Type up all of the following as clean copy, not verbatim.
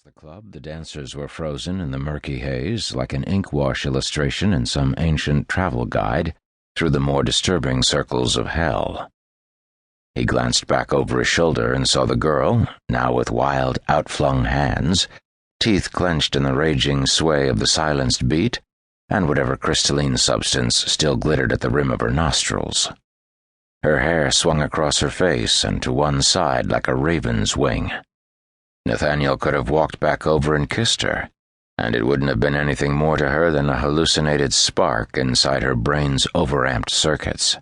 the club, the dancers were frozen in the murky haze like an ink-wash illustration in some ancient travel guide through the more disturbing circles of hell. He glanced back over his shoulder and saw the girl, now with wild, outflung hands, teeth clenched in the raging sway of the silenced beat, and whatever crystalline substance still glittered at the rim of her nostrils. Her hair swung across her face and to one side like a raven's wing. Nathaniel could have walked back over and kissed her, and it wouldn't have been anything more to her than a hallucinated spark inside her brain's overamped circuits.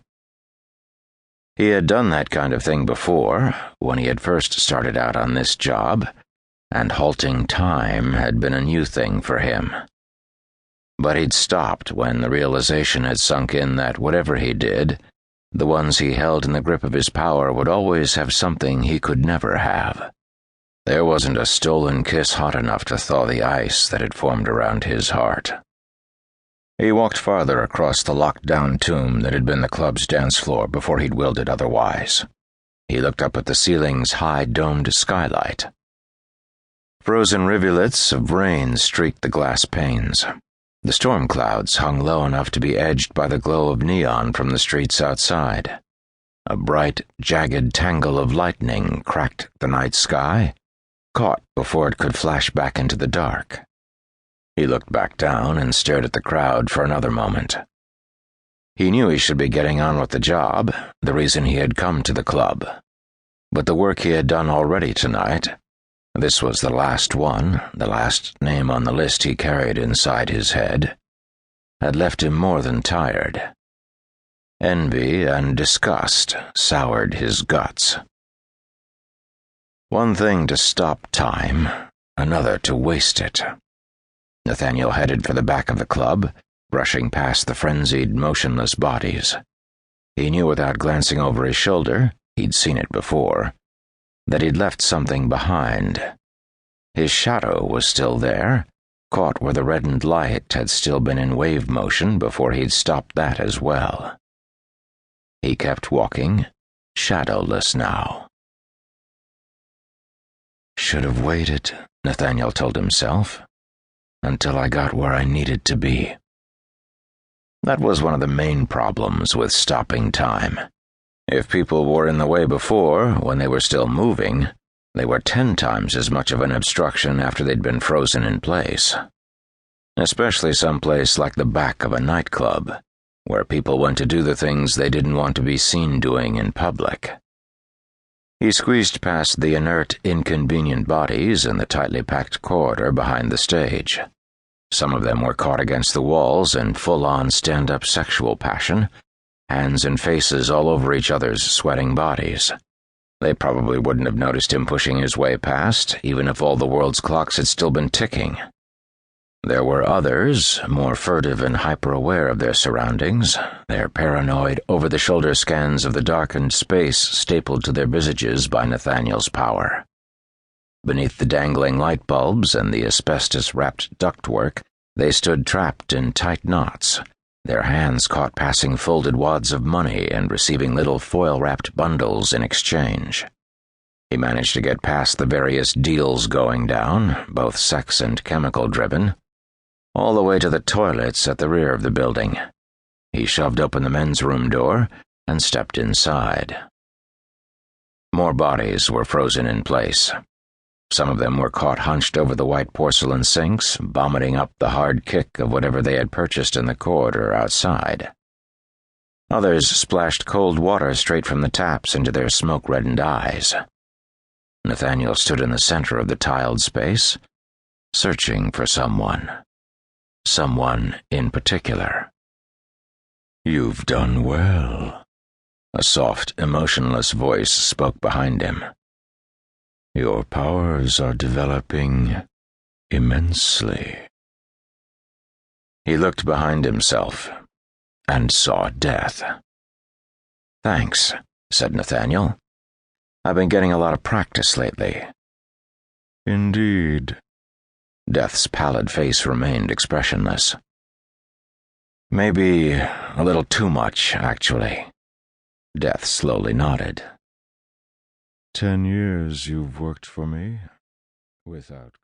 He had done that kind of thing before, when he had first started out on this job, and halting time had been a new thing for him. But he'd stopped when the realization had sunk in that whatever he did, the ones he held in the grip of his power would always have something he could never have. There wasn't a stolen kiss hot enough to thaw the ice that had formed around his heart. He walked farther across the locked-down tomb that had been the club's dance floor before he'd willed it otherwise. He looked up at the ceiling's high-domed skylight. Frozen rivulets of rain streaked the glass panes. The storm clouds hung low enough to be edged by the glow of neon from the streets outside. A bright, jagged tangle of lightning cracked the night sky, caught before it could flash back into the dark. He looked back down and stared at the crowd for another moment. He knew he should be getting on with the job, the reason he had come to the club. But the work he had done already tonight, this was the last one, the last name on the list he carried inside his head, had left him more than tired. Envy and disgust soured his guts. One thing to stop time, another to waste it. Nathaniel headed for the back of the club, brushing past the frenzied, motionless bodies. He knew without glancing over his shoulder, he'd seen it before, that he'd left something behind. His shadow was still there, caught where the reddened light had still been in wave motion before he'd stopped that as well. He kept walking, shadowless now. Should have waited, Nathaniel told himself, until I got where I needed to be. That was one of the main problems with stopping time. If people were in the way before, when they were still moving, they were 10 times as much of an obstruction after they'd been frozen in place. Especially someplace like the back of a nightclub, where people went to do the things they didn't want to be seen doing in public. He squeezed past the inert, inconvenient bodies in the tightly packed corridor behind the stage. Some of them were caught against the walls in full-on stand-up sexual passion, hands and faces all over each other's sweating bodies. They probably wouldn't have noticed him pushing his way past, even if all the world's clocks had still been ticking. There were others, more furtive and hyper-aware of their surroundings, their paranoid, over-the-shoulder scans of the darkened space stapled to their visages by Nathaniel's power. Beneath the dangling light bulbs and the asbestos-wrapped ductwork, they stood trapped in tight knots, their hands caught passing folded wads of money and receiving little foil-wrapped bundles in exchange. He managed to get past the various deals going down, both sex and chemical-driven, all the way to the toilets at the rear of the building. He shoved open the men's room door and stepped inside. More bodies were frozen in place. Some of them were caught hunched over the white porcelain sinks, vomiting up the hard kick of whatever they had purchased in the corridor outside. Others splashed cold water straight from the taps into their smoke-reddened eyes. Nathaniel stood in the center of the tiled space, searching for someone. Someone in particular. "You've done well," a soft, emotionless voice spoke behind him. "Your powers are developing immensely." He looked behind himself and saw death. "Thanks," said Nathaniel. "I've been getting a lot of practice lately." "Indeed." Death's pallid face remained expressionless. "Maybe a little too much, actually." Death slowly nodded. 10 years you've worked for me, without